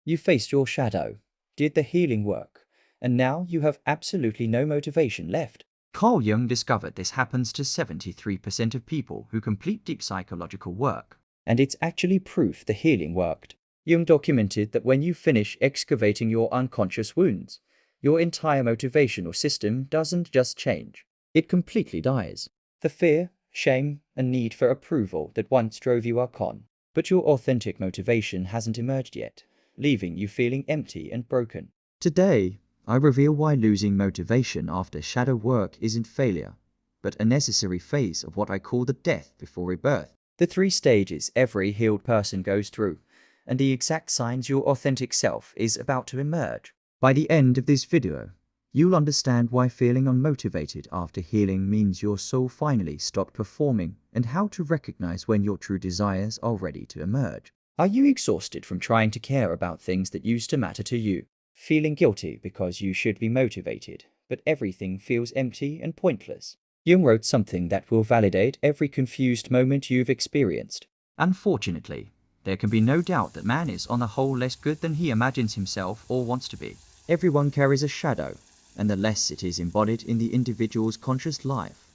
You faced your shadow, did the healing work, and now you have absolutely no motivation left. Carl Jung discovered this happens to 73% of people who complete deep psychological work. And it's actually proof the healing worked. Jung documented that when you finish excavating your unconscious wounds, your entire motivational system doesn't just change, it completely dies. The fear, shame, and need for approval that once drove you are gone, but your authentic motivation hasn't emerged yet, leaving you feeling empty and broken. Today, I reveal why losing motivation after shadow work isn't failure, but a necessary phase of what I call the death before rebirth. The 3 stages every healed person goes through, and the exact signs your authentic self is about to emerge. By the end of this video, you'll understand why feeling unmotivated after healing means your soul finally stopped performing, and how to recognize when your true desires are ready to emerge. Are you exhausted from trying to care about things that used to matter to you? Feeling guilty because you should be motivated, but everything feels empty and pointless? Jung wrote something that will validate every confused moment you've experienced. Unfortunately, there can be no doubt that man is on the whole less good than he imagines himself or wants to be. Everyone carries a shadow, and the less it is embodied in the individual's conscious life,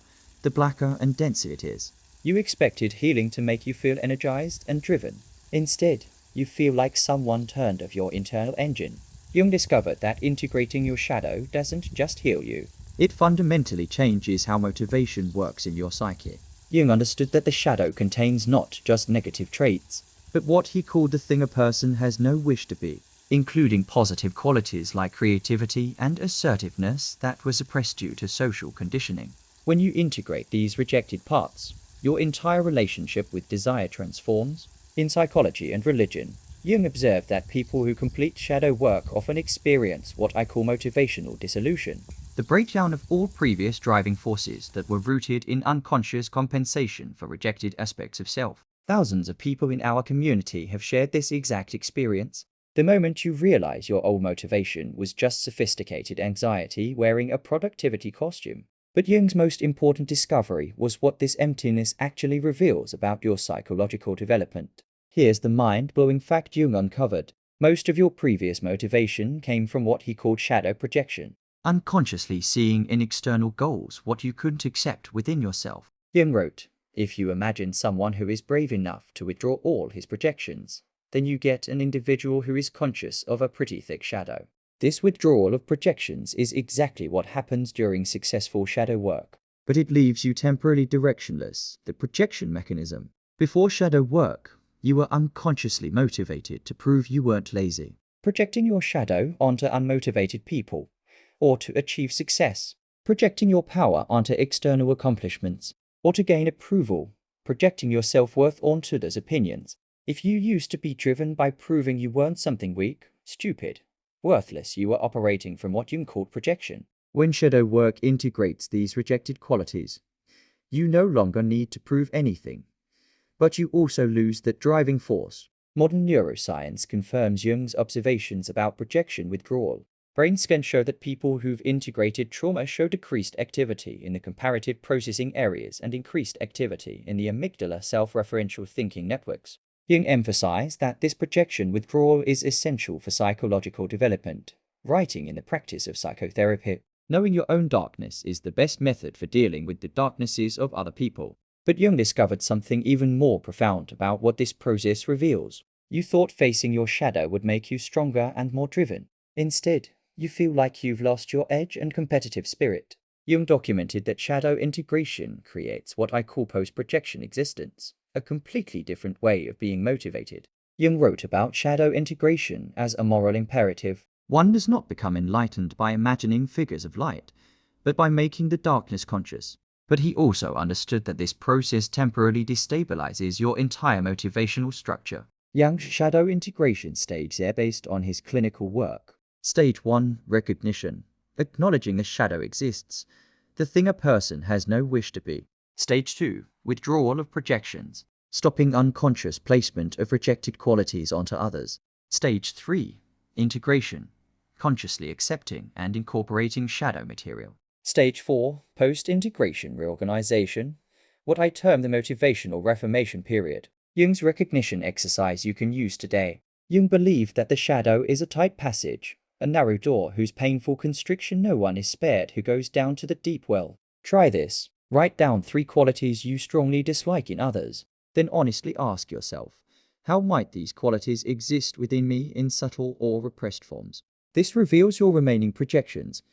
the blacker and denser it is. You expected healing to make you feel energized and driven. Instead, you feel like someone turned off your internal engine. Jung discovered that integrating your shadow doesn't just heal you. It fundamentally changes how motivation works in your psyche. Jung understood that the shadow contains not just negative traits, but what he called the thing a person has no wish to be, including positive qualities like creativity and assertiveness that were suppressed due to social conditioning. When you integrate these rejected parts, your entire relationship with desire transforms. In psychology and religion, Jung observed that people who complete shadow work often experience what I call motivational dissolution. The breakdown of all previous driving forces that were rooted in unconscious compensation for rejected aspects of self. Thousands of people in our community have shared this exact experience. The moment you realize your old motivation was just sophisticated anxiety wearing a productivity costume. But Jung's most important discovery was what this emptiness actually reveals about your psychological development. Here's the mind-blowing fact Jung uncovered. Most of your previous motivation came from what he called shadow projection. Unconsciously seeing in external goals what you couldn't accept within yourself. Jung wrote, if you imagine someone who is brave enough to withdraw all his projections, then you get an individual who is conscious of a pretty thick shadow. This withdrawal of projections is exactly what happens during successful shadow work. But it leaves you temporarily directionless, the projection mechanism. Before shadow work, you were unconsciously motivated to prove you weren't lazy. Projecting your shadow onto unmotivated people, or to achieve success. Projecting your power onto external accomplishments, or to gain approval. Projecting your self-worth onto those opinions. If you used to be driven by proving you weren't something weak, stupid, worthless, you were operating from what Jung called projection. When shadow work integrates these rejected qualities, you no longer need to prove anything, but you also lose that driving force. Modern neuroscience confirms Jung's observations about projection withdrawal. Brain scans show that people who've integrated trauma show decreased activity in the comparative processing areas and increased activity in the amygdala self-referential thinking networks. Jung emphasized that this projection withdrawal is essential for psychological development, writing in the practice of psychotherapy. Knowing your own darkness is the best method for dealing with the darknesses of other people. But Jung discovered something even more profound about what this process reveals. You thought facing your shadow would make you stronger and more driven. Instead, you feel like you've lost your edge and competitive spirit. Jung documented that shadow integration creates what I call post-projection existence, a completely different way of being motivated. Jung wrote about shadow integration as a moral imperative. One does not become enlightened by imagining figures of light, but by making the darkness conscious. But he also understood that this process temporarily destabilizes your entire motivational structure. Jung's shadow integration stage are based on his clinical work. Stage 1. Recognition. Acknowledging the shadow exists, the thing a person has no wish to be. Stage 2. Withdrawal of projections. Stopping unconscious placement of rejected qualities onto others. Stage 3. Integration. Consciously accepting and incorporating shadow material. Stage 4. Post-integration reorganization, what I term the motivational reformation period. Jung's recognition exercise you can use today. Jung believed that the shadow is a tight passage, a narrow door whose painful constriction no one is spared who goes down to the deep well. Try this. Write down 3 qualities you strongly dislike in others. Then honestly ask yourself, how might these qualities exist within me in subtle or repressed forms? This reveals your remaining projections.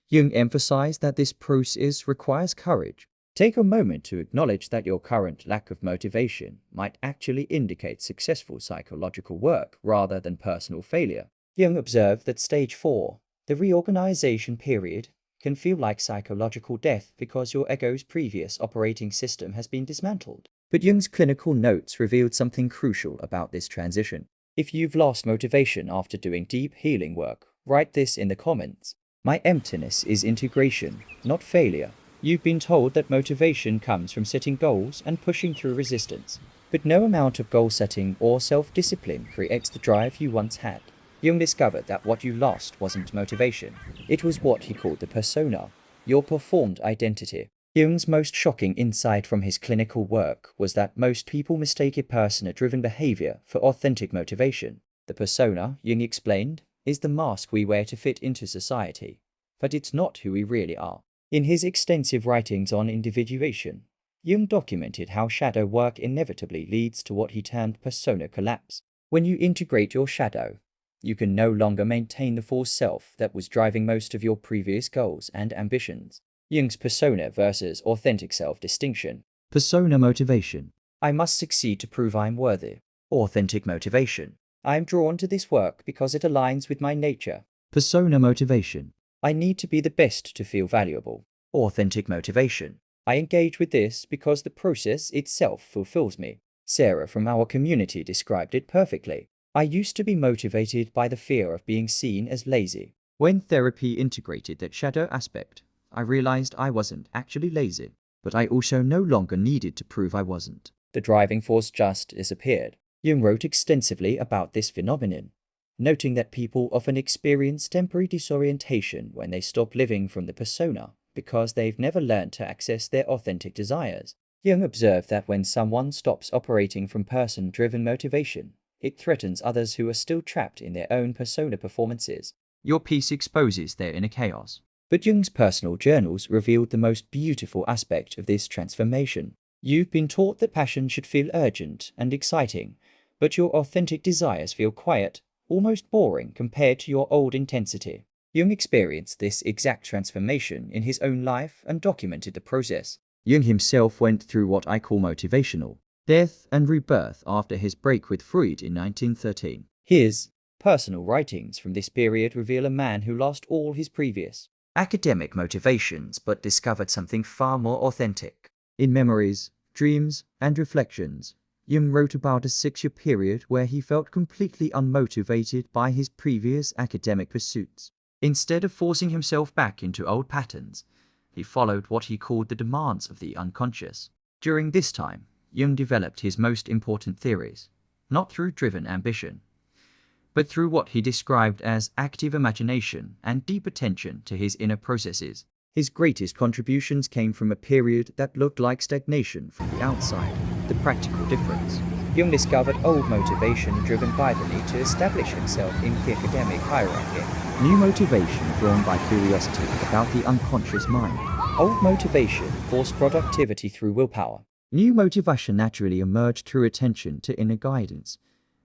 Jung emphasized that this process requires courage. Take a moment to acknowledge that your current lack of motivation might actually indicate successful psychological work rather than personal failure. Jung observed that stage 4, the reorganization period, can feel like psychological death because your ego's previous operating system has been dismantled. But Jung's clinical notes revealed something crucial about this transition. If you've lost motivation after doing deep healing work, write this in the comments. My emptiness is integration, not failure. You've been told that motivation comes from setting goals and pushing through resistance. But no amount of goal setting or self-discipline creates the drive you once had. Jung discovered that what you lost wasn't motivation. It was what he called the persona, your performed identity. Jung's most shocking insight from his clinical work was that most people mistake a persona-driven behavior for authentic motivation. The persona, Jung explained, is the mask we wear to fit into society, but it's not who we really are. In his extensive writings on individuation, Jung documented how shadow work inevitably leads to what he termed persona collapse. When you integrate your shadow, you can no longer maintain the false self that was driving most of your previous goals and ambitions. Jung's persona versus authentic self distinction. Persona motivation. I must succeed to prove I'm worthy. Authentic motivation. I am drawn to this work because it aligns with my nature. Persona motivation. I need to be the best to feel valuable. Authentic motivation. I engage with this because the process itself fulfills me. Sarah from our community described it perfectly. I used to be motivated by the fear of being seen as lazy. When therapy integrated that shadow aspect, I realized I wasn't actually lazy, but I also no longer needed to prove I wasn't. The driving force just disappeared. Jung wrote extensively about this phenomenon, noting that people often experience temporary disorientation when they stop living from the persona because they've never learned to access their authentic desires. Jung observed that when someone stops operating from person-driven motivation, it threatens others who are still trapped in their own persona performances. Your piece exposes their inner chaos. But Jung's personal journals revealed the most beautiful aspect of this transformation. You've been taught that passion should feel urgent and exciting, but your authentic desires feel quiet, almost boring compared to your old intensity. Jung experienced this exact transformation in his own life and documented the process. Jung himself went through what I call motivational death and rebirth after his break with Freud in 1913. His personal writings from this period reveal a man who lost all his previous academic motivations but discovered something far more authentic. In Memories, Dreams, and Reflections, Jung wrote about a 6-year period where he felt completely unmotivated by his previous academic pursuits. Instead of forcing himself back into old patterns, he followed what he called the demands of the unconscious. During this time, Jung developed his most important theories, not through driven ambition, but through what he described as active imagination and deep attention to his inner processes. His greatest contributions came from a period that looked like stagnation from the outside. The practical difference. Jung discovered old motivation driven by the need to establish himself in the academic hierarchy. New motivation drawn by curiosity about the unconscious mind. Old motivation forced productivity through willpower. New motivation naturally emerged through attention to inner guidance,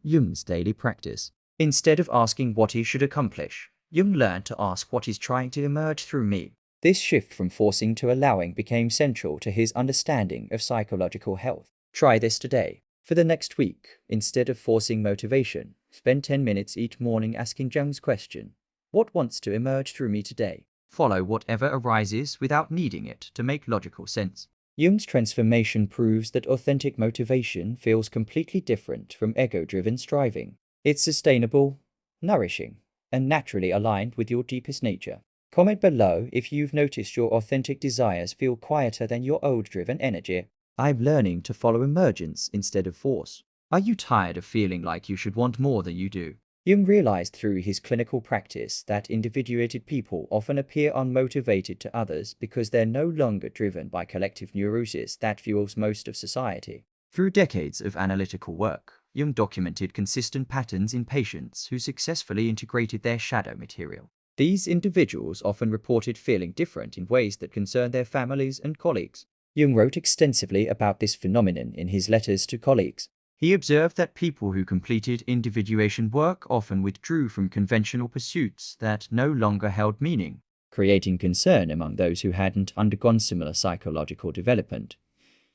Jung's daily practice. Instead of asking what he should accomplish, Jung learned to ask what is trying to emerge through me. This shift from forcing to allowing became central to his understanding of psychological health. Try this today. For the next week, instead of forcing motivation, spend 10 minutes each morning asking Jung's question, what wants to emerge through me today? Follow whatever arises without needing it to make logical sense. Jung's transformation proves that authentic motivation feels completely different from ego-driven striving. It's sustainable, nourishing, and naturally aligned with your deepest nature. Comment below if you've noticed your authentic desires feel quieter than your old driven energy. I'm learning to follow emergence instead of force. Are you tired of feeling like you should want more than you do? Jung realized through his clinical practice that individuated people often appear unmotivated to others because they're no longer driven by collective neurosis that fuels most of society. Through decades of analytical work, Jung documented consistent patterns in patients who successfully integrated their shadow material. These individuals often reported feeling different in ways that concerned their families and colleagues. Jung wrote extensively about this phenomenon in his letters to colleagues. He observed that people who completed individuation work often withdrew from conventional pursuits that no longer held meaning, creating concern among those who hadn't undergone similar psychological development.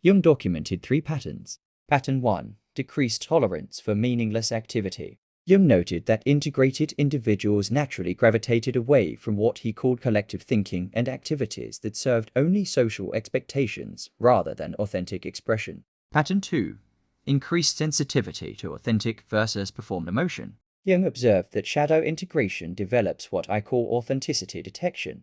Jung documented 3 patterns. Pattern 1. Decreased tolerance for meaningless activity. Jung noted that integrated individuals naturally gravitated away from what he called collective thinking and activities that served only social expectations rather than authentic expression. Pattern 2. Increased sensitivity to authentic versus performed emotion. Jung observed that shadow integration develops what I call authenticity detection,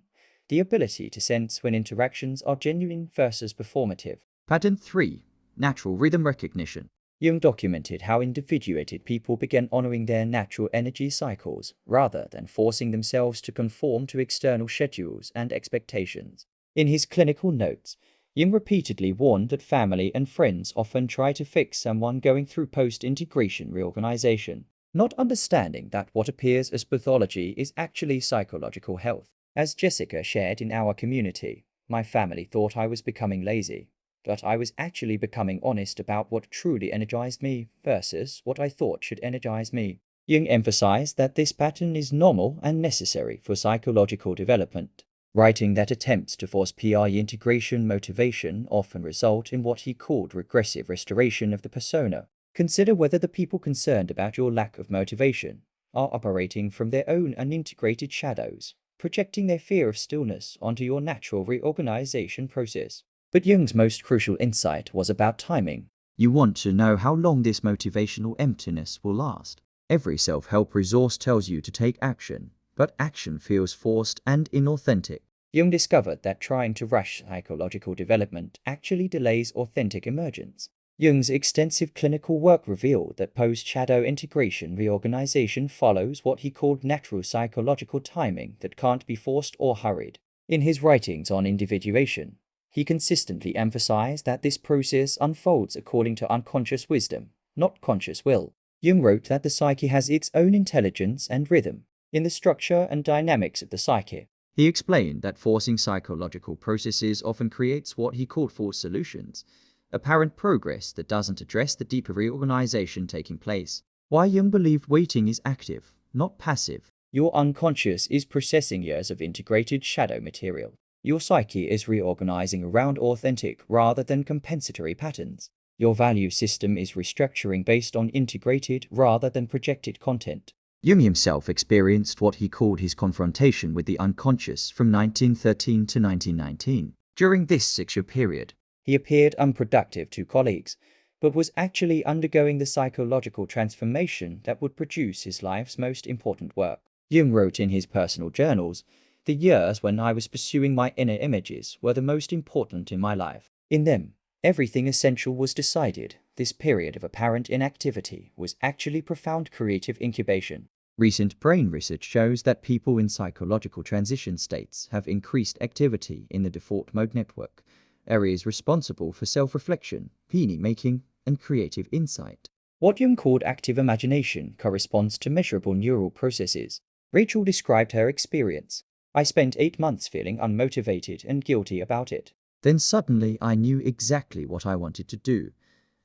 the ability to sense when interactions are genuine versus performative. Pattern 3. Natural rhythm recognition. Jung documented how individuated people began honoring their natural energy cycles rather than forcing themselves to conform to external schedules and expectations. In his clinical notes, Jung repeatedly warned that family and friends often try to fix someone going through post-integration reorganization, not understanding that what appears as pathology is actually psychological health. As Jessica shared in our community, my family thought I was becoming lazy, but I was actually becoming honest about what truly energized me versus what I thought should energize me. Jung emphasized that this pattern is normal and necessary for psychological development, writing that attempts to force PI integration motivation often result in what he called regressive restoration of the persona. Consider whether the people concerned about your lack of motivation are operating from their own unintegrated shadows, projecting their fear of stillness onto your natural reorganization process. But Jung's most crucial insight was about timing. You want to know how long this motivational emptiness will last. Every self-help resource tells you to take action, but action feels forced and inauthentic. Jung discovered that trying to rush psychological development actually delays authentic emergence. Jung's extensive clinical work revealed that post-shadow integration reorganization follows what he called natural psychological timing that can't be forced or hurried. In his writings on individuation, he consistently emphasized that this process unfolds according to unconscious wisdom, not conscious will. Jung wrote that the psyche has its own intelligence and rhythm in the structure and dynamics of the psyche. He explained that forcing psychological processes often creates what he called false solutions, apparent progress that doesn't address the deeper reorganization taking place. Why Jung believed waiting is active, not passive. Your unconscious is processing years of integrated shadow material. Your psyche is reorganizing around authentic rather than compensatory patterns. Your value system is restructuring based on integrated rather than projected content. Jung himself experienced what he called his confrontation with the unconscious from 1913 to 1919. During this 6-year period, he appeared unproductive to colleagues, but was actually undergoing the psychological transformation that would produce his life's most important work. Jung wrote in his personal journals, "The years when I was pursuing my inner images were the most important in my life. In them, everything essential was decided. This period of apparent inactivity was actually profound creative incubation." Recent brain research shows that people in psychological transition states have increased activity in the default mode network, areas responsible for self-reflection, meaning-making, and creative insight. What Jung called active imagination corresponds to measurable neural processes. Rachel described her experience. "I spent 8 months feeling unmotivated and guilty about it. Then suddenly I knew exactly what I wanted to do,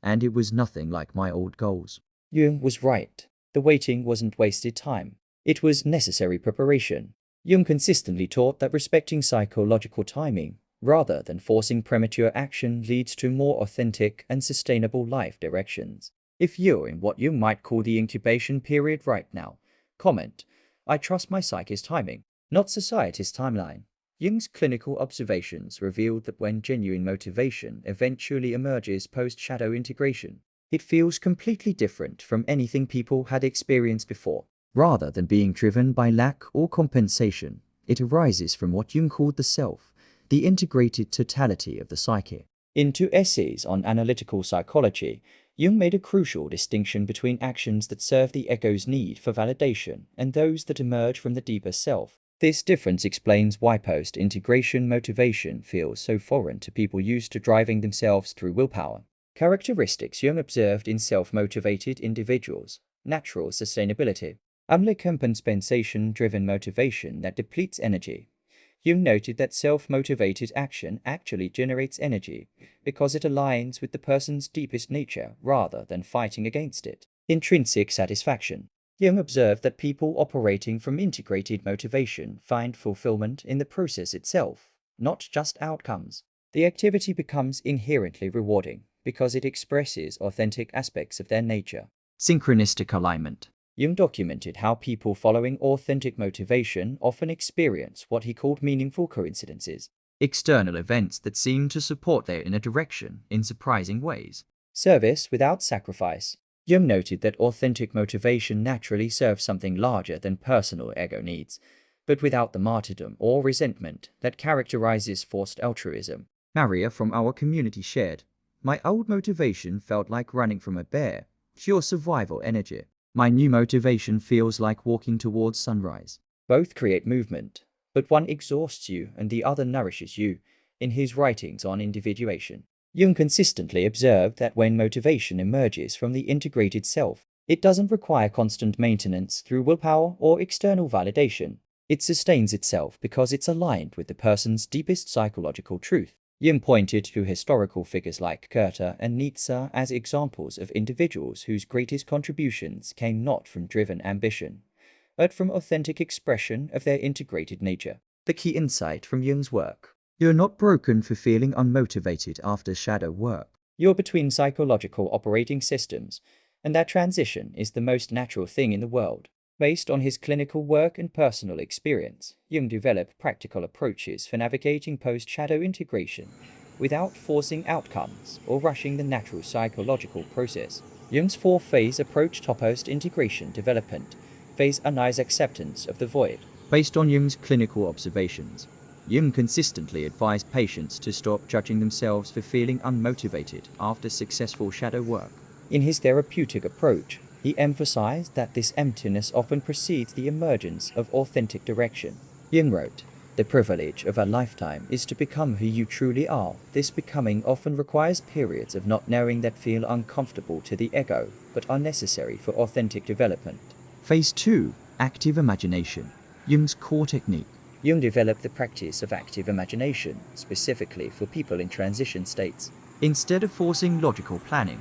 and it was nothing like my old goals." Jung was right. The waiting wasn't wasted time. It was necessary preparation. Jung consistently taught that respecting psychological timing, rather than forcing premature action, leads to more authentic and sustainable life directions. If you're in what you might call the incubation period right now, comment, "I trust my psyche's timing, not society's timeline." Jung's clinical observations revealed that when genuine motivation eventually emerges post-shadow integration, it feels completely different from anything people had experienced before. Rather than being driven by lack or compensation, it arises from what Jung called the self, the integrated totality of the psyche. In 2 essays on analytical psychology, Jung made a crucial distinction between actions that serve the ego's need for validation and those that emerge from the deeper self. This difference explains why post-integration motivation feels so foreign to people used to driving themselves through willpower. Characteristics Jung observed in self-motivated individuals. Natural sustainability. Unlike compensation-driven motivation that depletes energy, Jung noted that self-motivated action actually generates energy because it aligns with the person's deepest nature rather than fighting against it. Intrinsic satisfaction. Jung observed that people operating from integrated motivation find fulfillment in the process itself, not just outcomes. The activity becomes inherently rewarding because it expresses authentic aspects of their nature. Synchronistic alignment. Jung documented how people following authentic motivation often experience what he called meaningful coincidences. External events that seem to support their inner direction in surprising ways. Service without sacrifice. Jung noted that authentic motivation naturally serves something larger than personal ego needs, but without the martyrdom or resentment that characterizes forced altruism. Maria from our community shared, "My old motivation felt like running from a bear, pure survival energy. My new motivation feels like walking towards sunrise." Both create movement, but one exhausts you and the other nourishes you. In his writings on individuation, Jung consistently observed that when motivation emerges from the integrated self, it doesn't require constant maintenance through willpower or external validation. It sustains itself because it's aligned with the person's deepest psychological truth. Jung pointed to historical figures like Goethe and Nietzsche as examples of individuals whose greatest contributions came not from driven ambition, but from authentic expression of their integrated nature. The key insight from Jung's work. You're not broken for feeling unmotivated after shadow work. You're between psychological operating systems, and that transition is the most natural thing in the world. Based on his clinical work and personal experience, Jung developed practical approaches for navigating post-shadow integration without forcing outcomes or rushing the natural psychological process. Jung's four-phase approach to post-integration development. Phase 1 is acceptance of the void. Based on Jung's clinical observations, Jung consistently advised patients to stop judging themselves for feeling unmotivated after successful shadow work. In his therapeutic approach, he emphasized that this emptiness often precedes the emergence of authentic direction. Jung wrote, "The privilege of a lifetime is to become who you truly are. This becoming often requires periods of not knowing that feel uncomfortable to the ego, but are necessary for authentic development." Phase 2. Active imagination. Jung's core technique. Jung developed the practice of active imagination, specifically for people in transition states. Instead of forcing logical planning,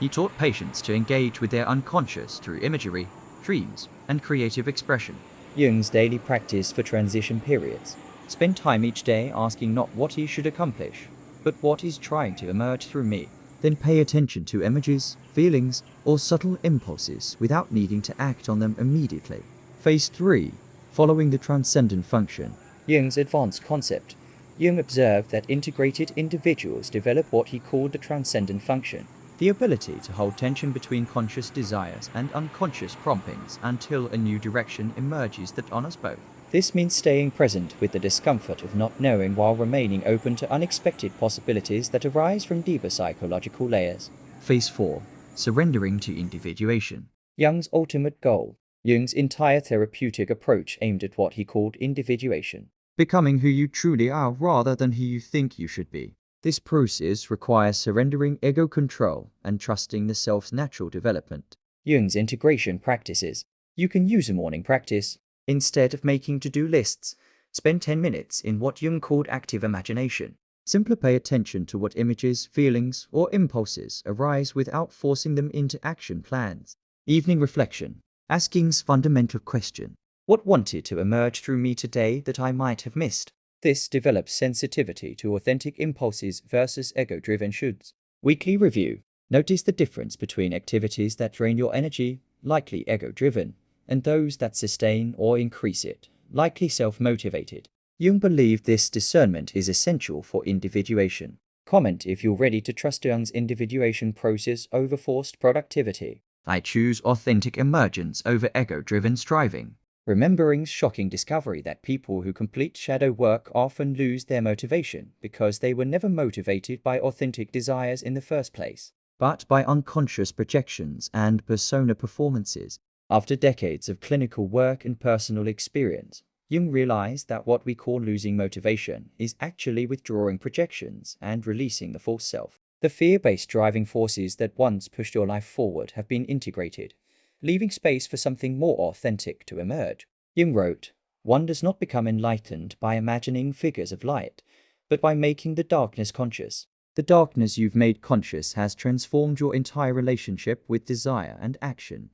he taught patients to engage with their unconscious through imagery, dreams, and creative expression. Jung's daily practice for transition periods. Spend time each day asking not what he should accomplish, but what is trying to emerge through me. Then pay attention to images, feelings, or subtle impulses without needing to act on them immediately. Phase 3. Following the transcendent function. Jung's advanced concept. Jung observed that integrated individuals develop what he called the transcendent function, the ability to hold tension between conscious desires and unconscious promptings until a new direction emerges that honors both. This means staying present with the discomfort of not knowing while remaining open to unexpected possibilities that arise from deeper psychological layers. Phase 4. Surrendering to individuation. Jung's ultimate goal. Jung's entire therapeutic approach aimed at what he called individuation. Becoming who you truly are rather than who you think you should be. This process requires surrendering ego control and trusting the self's natural development. Jung's integration practices. You can use a morning practice. Instead of making to-do lists, spend 10 minutes in what Jung called active imagination. Simply pay attention to what images, feelings, or impulses arise without forcing them into action plans. Evening reflection. Asking's fundamental question. What wanted to emerge through me today that I might have missed? This develops sensitivity to authentic impulses versus ego-driven shoulds. Weekly review. Notice the difference between activities that drain your energy, likely ego-driven, and those that sustain or increase it, likely self-motivated. Jung believed this discernment is essential for individuation. Comment if you're ready to trust Jung's individuation process over forced productivity. I choose authentic emergence over ego-driven striving. Remembering's shocking discovery that people who complete shadow work often lose their motivation because they were never motivated by authentic desires in the first place, but by unconscious projections and persona performances. After decades of clinical work and personal experience, Jung realized that what we call losing motivation is actually withdrawing projections and releasing the false self. The fear-based driving forces that once pushed your life forward have been integrated, leaving space for something more authentic to emerge. Jung wrote, "One does not become enlightened by imagining figures of light, but by making the darkness conscious." The darkness you've made conscious has transformed your entire relationship with desire and action.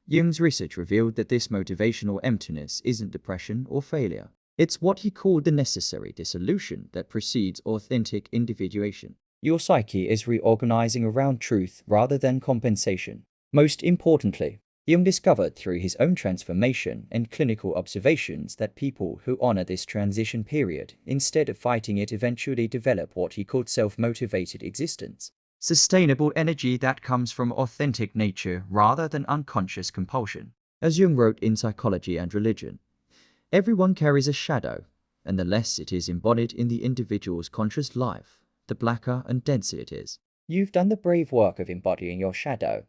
Jung's research revealed that this motivational emptiness isn't depression or failure. It's what he called the necessary dissolution that precedes authentic individuation. Your psyche is reorganizing around truth rather than compensation. Most importantly, Jung discovered through his own transformation and clinical observations that people who honor this transition period, instead of fighting it, eventually develop what he called self-motivated existence. Sustainable energy that comes from authentic nature rather than unconscious compulsion. As Jung wrote in Psychology and Religion, everyone carries a shadow, and the less it is embodied in the individual's conscious life, the blacker and denser it is. You've done the brave work of embodying your shadow,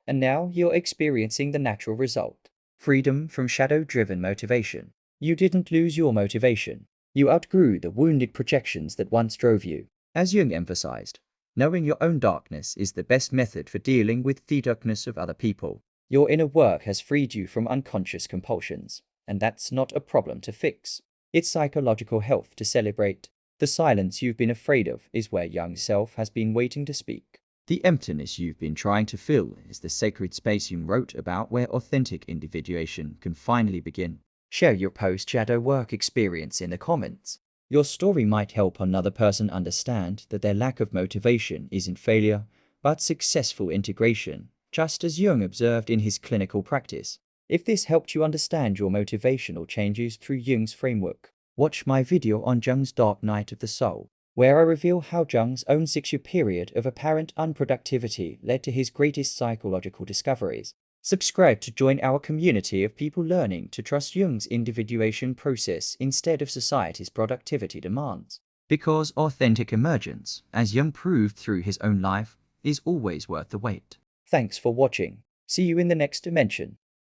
and now you're experiencing the natural result. Freedom from shadow-driven motivation. You didn't lose your motivation. You outgrew the wounded projections that once drove you. As Jung emphasized, knowing your own darkness is the best method for dealing with the darkness of other people. Your inner work has freed you from unconscious compulsions, and that's not a problem to fix. It's psychological health to celebrate. The silence you've been afraid of is where young self has been waiting to speak. The emptiness you've been trying to fill is the sacred space Jung wrote about, where authentic individuation can finally begin. Share your post-shadow work experience in the comments. Your story might help another person understand that their lack of motivation isn't failure, but successful integration, just as Jung observed in his clinical practice. If this helped you understand your motivational changes through Jung's framework, watch my video on Jung's Dark Night of the Soul, where I reveal how Jung's own 6-year period of apparent unproductivity led to his greatest psychological discoveries. Subscribe to join our community of people learning to trust Jung's individuation process instead of society's productivity demands. Because authentic emergence, as Jung proved through his own life, is always worth the wait. Thanks for watching. See you in the next dimension.